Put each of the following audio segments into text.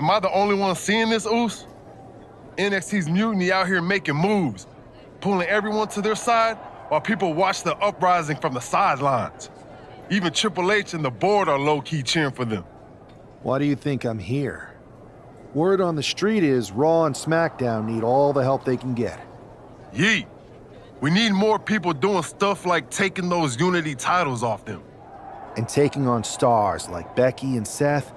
Am I the only one seeing this, Oos? NXT's Mutiny out here making moves, pulling everyone to their side while people watch the uprising from the sidelines. Even Triple H and the board are low-key cheering for them. Why do you think I'm here? Word on the street is Raw and SmackDown need all the help they can get. Yeet. We need more people doing stuff like taking those Unity titles off them. And taking on stars like Becky and Seth,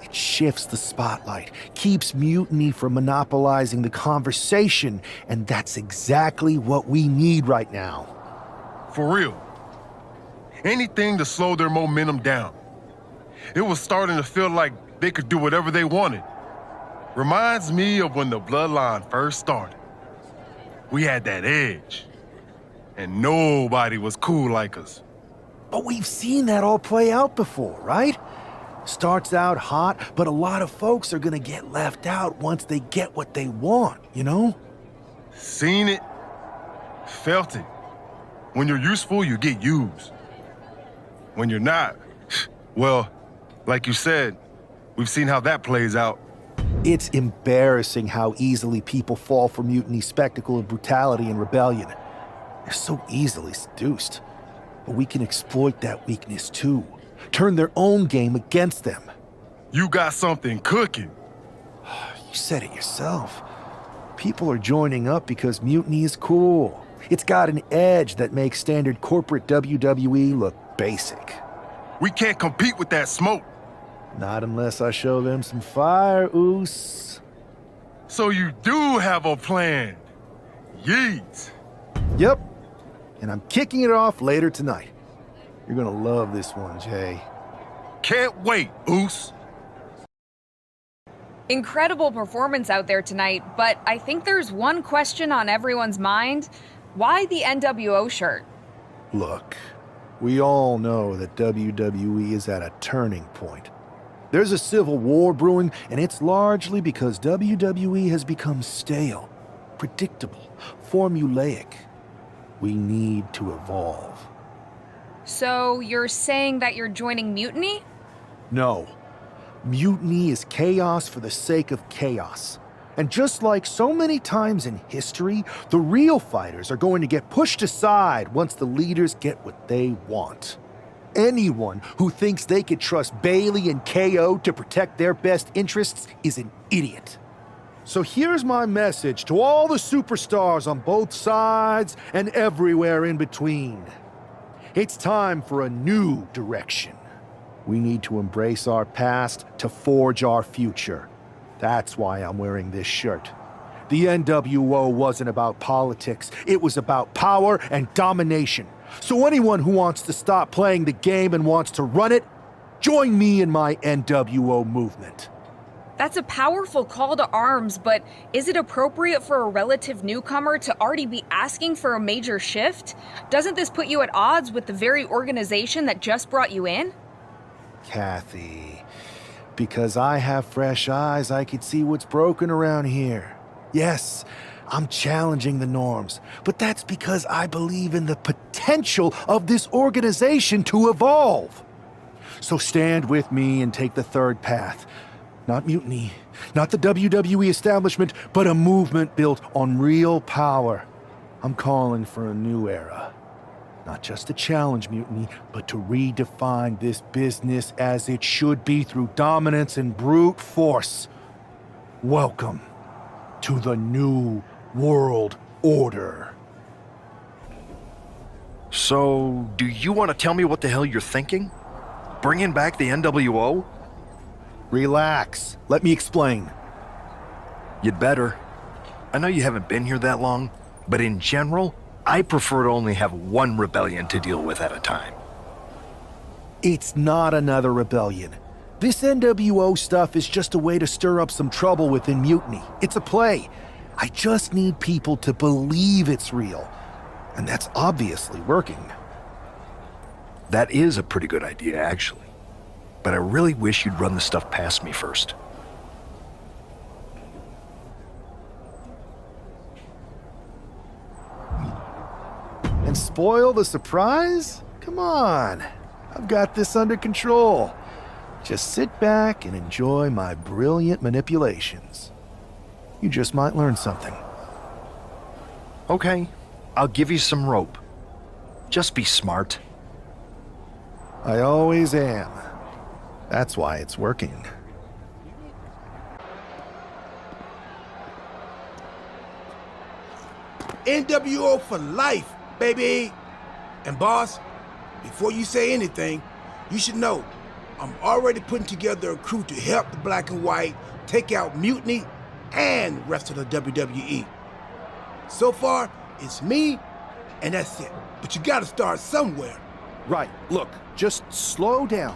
it shifts the spotlight, keeps Mutiny from monopolizing the conversation, and that's exactly what we need right now. For real. Anything to slow their momentum down. It was starting to feel like they could do whatever they wanted. Reminds me of when the Bloodline first started. We had that edge, and nobody was cool like us. But we've seen that all play out before, right? Starts out hot, but a lot of folks are gonna get left out once they get what they want, you know? Seen it, felt it. When you're useful, you get used. When you're not, well, like you said, we've seen how that plays out. It's embarrassing how easily people fall for Mutiny's spectacle of brutality and rebellion. They're so easily seduced. But we can exploit that weakness too. Turn their own game against them. You got something cooking. You said it yourself. People are joining up because Mutiny is cool. It's got an edge that makes standard corporate WWE look basic. We can't compete with that smoke. Not unless I show them some fire, Oos. So you do have a plan. Yeet. Yep. And I'm kicking it off later tonight. You're gonna love this one, Jay. Can't wait, Oos. Incredible performance out there tonight, but I think there's one question on everyone's mind. Why the NWO shirt? Look, we all know that WWE is at a turning point. There's a civil war brewing, and it's largely because WWE has become stale, predictable, formulaic. We need to evolve. So you're saying that you're joining Mutiny? No. Mutiny is chaos for the sake of chaos. And just like so many times in history, the real fighters are going to get pushed aside once the leaders get what they want. Anyone who thinks they could trust Bayley and KO to protect their best interests is an idiot. So here's my message to all the superstars on both sides and everywhere in between. It's time for a new direction. We need to embrace our past to forge our future. That's why I'm wearing this shirt. The NWO wasn't about politics. It was about power and domination. So anyone who wants to stop playing the game and wants to run it, join me in my NWO movement. That's a powerful call to arms, but is it appropriate for a relative newcomer to already be asking for a major shift? Doesn't this put you at odds with the very organization that just brought you in? Kathy, because I have fresh eyes, I could see what's broken around here. Yes, I'm challenging the norms, but that's because I believe in the potential of this organization to evolve. So stand with me and take the third path. Not Mutiny, not the WWE establishment, but a movement built on real power. I'm calling for a new era. Not just to challenge Mutiny, but to redefine this business as it should be through dominance and brute force. Welcome to the New World Order. So, do you want to tell me what the hell you're thinking? Bringing back the NWO? Relax. Let me explain. You'd better. I know you haven't been here that long, but in general, I prefer to only have one rebellion to deal with at a time. It's not another rebellion. This NWO stuff is just a way to stir up some trouble within Mutiny. It's a play. I just need people to believe it's real. And that's obviously working. That is a pretty good idea, actually. But I really wish you'd run the stuff past me first. And spoil the surprise? Come on. I've got this under control. Just sit back and enjoy my brilliant manipulations. You just might learn something. Okay, I'll give you some rope. Just be smart. I always am. That's why it's working. NWO for life, baby! And boss, before you say anything, you should know I'm already putting together a crew to help the Black and White take out Mutiny and rest of the WWE. So far, it's me, and that's it. But you gotta start somewhere. Right, look, just slow down.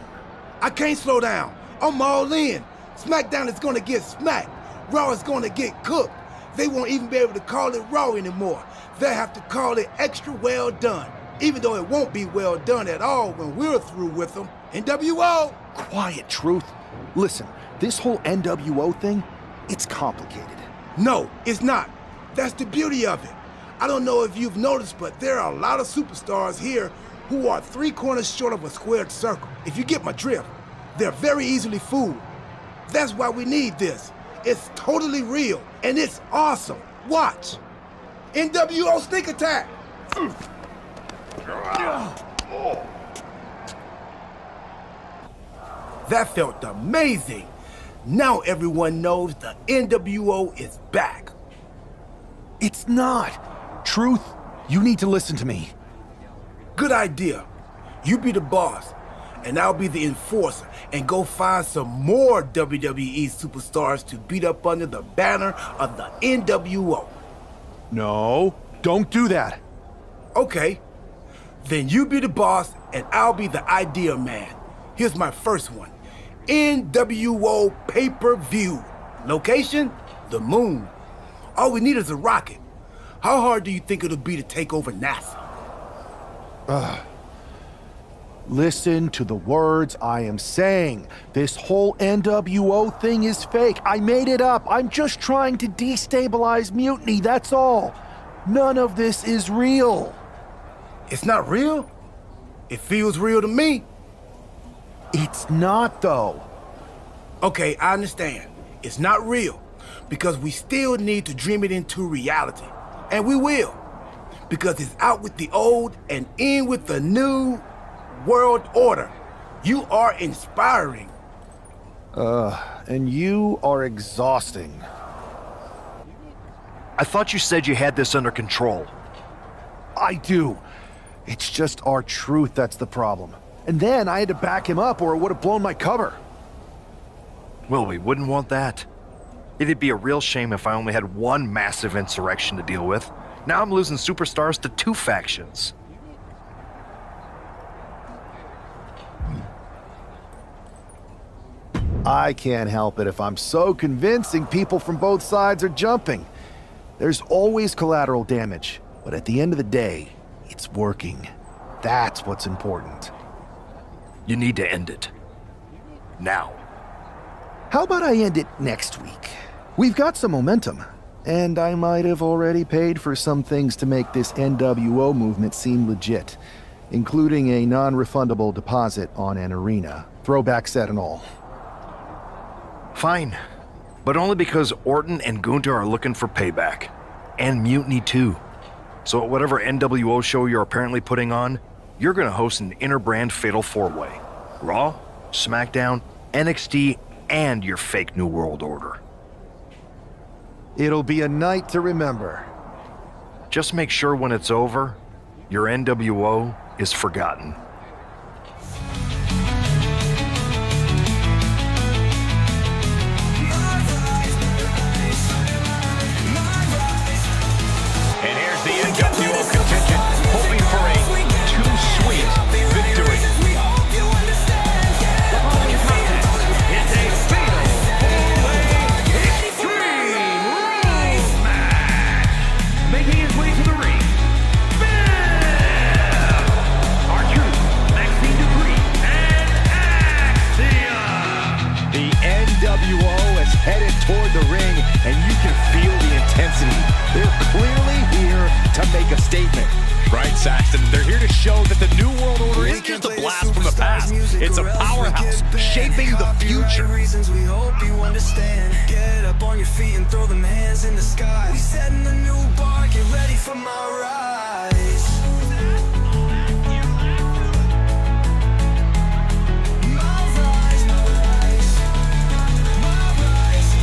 I can't slow down. I'm all in. SmackDown is gonna get smacked. Raw is gonna get cooked. They won't even be able to call it Raw anymore. They'll have to call it Extra Well Done, even though it won't be well done at all when we're through with them. NWO! Quiet, Truth. Listen, this whole NWO thing, it's complicated. No, it's not. That's the beauty of it. I don't know if you've noticed, but there are a lot of superstars here who are 3 corners short of a squared circle. If you get my drift, they're very easily fooled. That's why we need this. It's totally real, and it's awesome. Watch. NWO Sneak Attack! That felt amazing. Now everyone knows the NWO is back. It's not. Truth, you need to listen to me. Good idea. You be the boss, and I'll be the enforcer, and go find some more WWE superstars to beat up under the banner of the NWO. No, don't do that. Okay. Then you be the boss, and I'll be the idea man. Here's my first one. NWO pay-per-view. Location? The moon. All we need is a rocket. How hard do you think it'll be to take over NASA? Listen to the words I am saying. This whole NWO thing is fake. I made it up. I'm just trying to destabilize Mutiny, that's all. None of this is real. It's not real? It feels real to me. It's not, though. Okay, I understand. It's not real, because we still need to dream it into reality. And we will, because it's out with the old and in with the new world order. You are inspiring. And you are exhausting. I thought you said you had this under control. I do. It's just our Truth that's the problem. And then I had to back him up or it would have blown my cover. Well, we wouldn't want that. It'd be a real shame if I only had one massive insurrection to deal with. Now I'm losing superstars to 2 factions. I can't help it if I'm so convincing people from both sides are jumping. There's always collateral damage, but at the end of the day, it's working. That's what's important. You need to end it. Now. How about I end it next week? We've got some momentum, and I might have already paid for some things to make this NWO movement seem legit, including a non-refundable deposit on an arena, throwback set and all. Fine. But only because Orton and Gunther are looking for payback. And Mutiny too. So at whatever NWO show you're apparently putting on, you're gonna host an inter-brand fatal 4-way. Raw, SmackDown, NXT, and your fake New World Order. It'll be a night to remember. Just make sure when it's over, your NWO is forgotten. And here's the NWO contingent, hoping for a too sweet victory. The following contest is a fatal 4-way Extreme Rules match. Making his way to the ring, Bill, R-Truth, Maxine Dupree, and Axiom. The NWO is headed toward the ring, and you can feel the intensity. They're clearly here to make a statement. Right, Saxton. They're here to show that the New World Order isn't just a blast from the past. It's a powerhouse shaping the future. Reasons we hope you understand. Get up on your feet and throw them hands in the sky. We setting a new bar, get ready for my rise. My rise, my rise, my rise.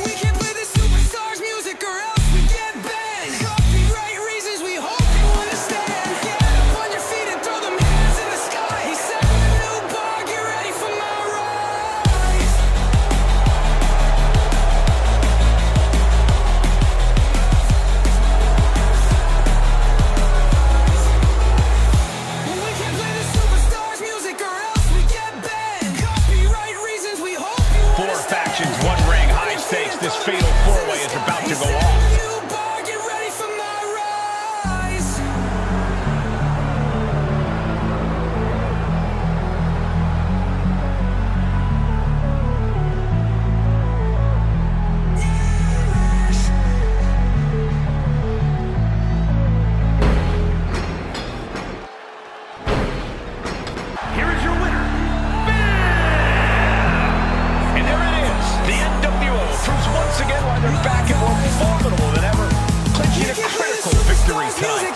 We can't play the superstars music or else we get banned. Copyright reasons we hope you understand. Get up on your feet and throw them hands in the sky. We setting a new bar, get ready for my rise. We can't play the superstars music or else we get banned. Copyright reasons we hope you Four understand. factions, one ring, high stakes. This fatal four-way is about to go off. New bar, get ready for my rise. Here is your winner, Bam! And there it is. The NWO proves once again why they're back and more formidable than ever, clinching a critical victory tonight.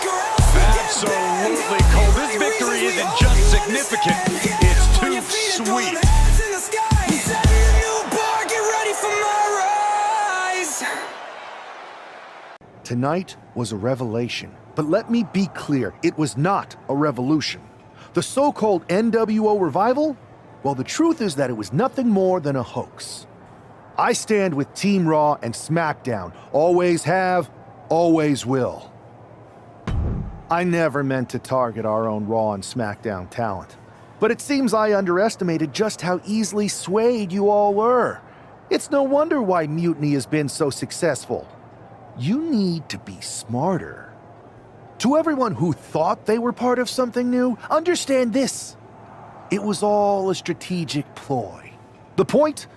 Absolutely, Cole. This victory isn't just significant, it's too sweet. Tonight was a revelation, but let me be clear, it was not a revolution. The so-called NWO revival? Well, the truth is that it was nothing more than a hoax. I stand with Team Raw and SmackDown. Always have, always will. I never meant to target our own Raw and SmackDown talent. But it seems I underestimated just how easily swayed you all were. It's no wonder why Mutiny has been so successful. You need to be smarter. To everyone who thought they were part of something new, understand this. It was all a strategic ploy. The point?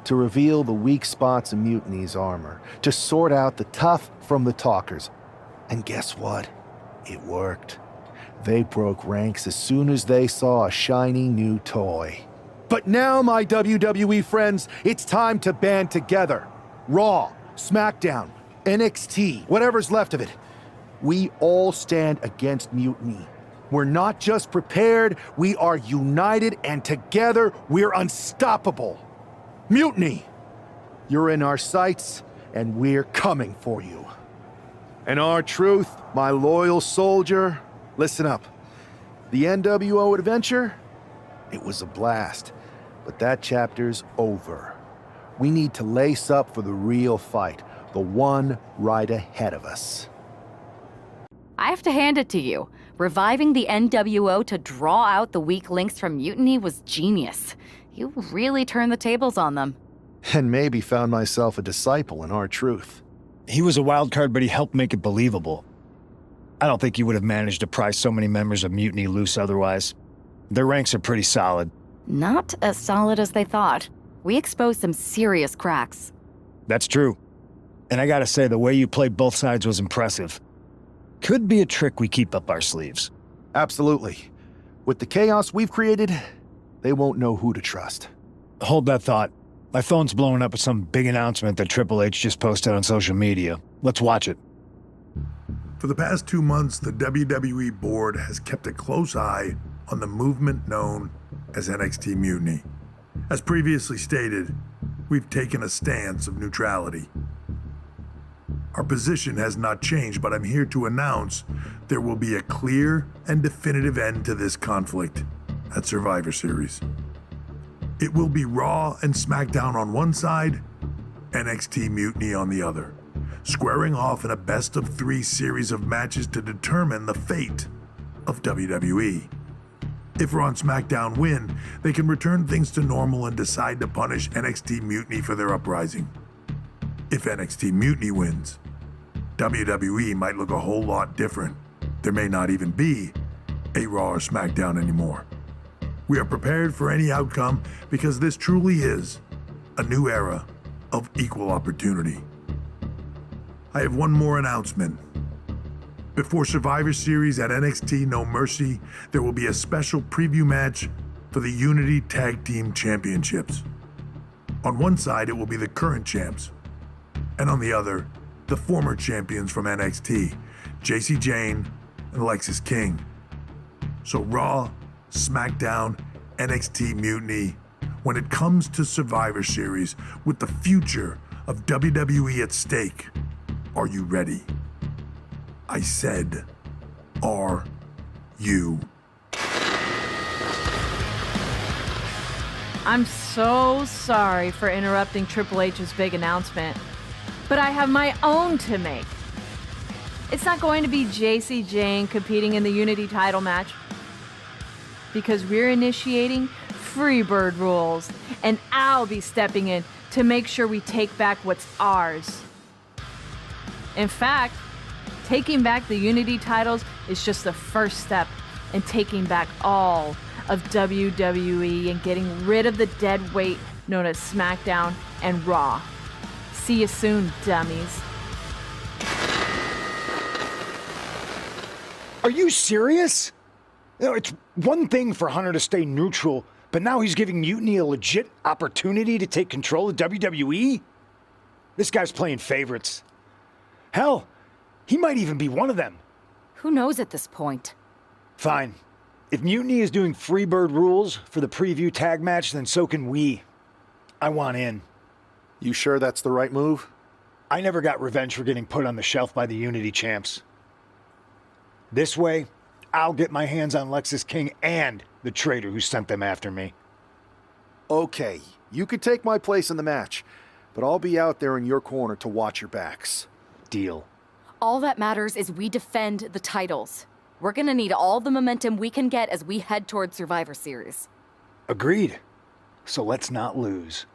To reveal the weak spots in Mutiny's armor, to sort out the tough from the talkers. And guess what? It worked. They broke ranks as soon as they saw a shiny new toy. But now, my WWE friends, it's time to band together. Raw, SmackDown, NXT, whatever's left of it. We all stand against Mutiny. We're not just prepared, we are united, and together we're unstoppable. Mutiny! You're in our sights, and we're coming for you. And our truth, my loyal soldier, listen up. The NWO adventure, it was a blast, but that chapter's over. We need to lace up for the real fight, the one right ahead of us. I have to hand it to you. Reviving the NWO to draw out the weak links from Mutiny was genius. You really turned the tables on them. And maybe found myself a disciple in our truth. He was a wild card, but he helped make it believable. I don't think you would have managed to pry so many members of Mutiny loose otherwise. Their ranks are pretty solid. Not as solid as they thought. We exposed some serious cracks. That's true. And I gotta say, the way you played both sides was impressive. Could be a trick we keep up our sleeves. Absolutely. With the chaos we've created, they won't know who to trust. Hold that thought. My phone's blowing up with some big announcement that Triple H just posted on social media. Let's watch it. For the past 2 months, the WWE board has kept a close eye on the movement known as NXT Mutiny. As previously stated, we've taken a stance of neutrality. Our position has not changed, but I'm here to announce there will be a clear and definitive end to this conflict at Survivor Series. It will be Raw and SmackDown on one side, NXT Mutiny on the other, squaring off in a best-of-3 series of matches to determine the fate of WWE. If Raw and SmackDown win, they can return things to normal and decide to punish NXT Mutiny for their uprising. If NXT Mutiny wins, WWE might look a whole lot different. There may not even be a Raw or SmackDown anymore. We are prepared for any outcome because this truly is a new era of equal opportunity. I have one more announcement. Before Survivor Series at NXT No Mercy, there will be a special preview match for the Unity Tag Team Championships. On one side, it will be the current champs, and on the other, the former champions from NXT, JC Jane and Alexis King. So Raw, SmackDown, NXT Mutiny, when it comes to Survivor Series with the future of WWE at stake, are you ready? I said, are you? I'm so sorry for interrupting Triple H's big announcement, but I have my own to make. It's not going to be JC Jane competing in the Unity title match, because we're initiating Freebird rules, and I'll be stepping in to make sure we take back what's ours. In fact, taking back the Unity titles is just the first step in taking back all of WWE and getting rid of the dead weight known as SmackDown and Raw. See you soon, dummies. Are you serious? You know, it's one thing for Hunter to stay neutral, but now he's giving Mutiny a legit opportunity to take control of WWE? This guy's playing favorites. Hell, he might even be one of them. Who knows at this point? Fine. If Mutiny is doing Freebird rules for the preview tag match, then so can we. I want in. You sure that's the right move? I never got revenge for getting put on the shelf by the Unity champs. This way, I'll get my hands on Lexis King and the traitor who sent them after me. Okay, you could take my place in the match, but I'll be out there in your corner to watch your backs. Deal. All that matters is we defend the titles. We're gonna need all the momentum we can get as we head toward Survivor Series. Agreed. So let's not lose.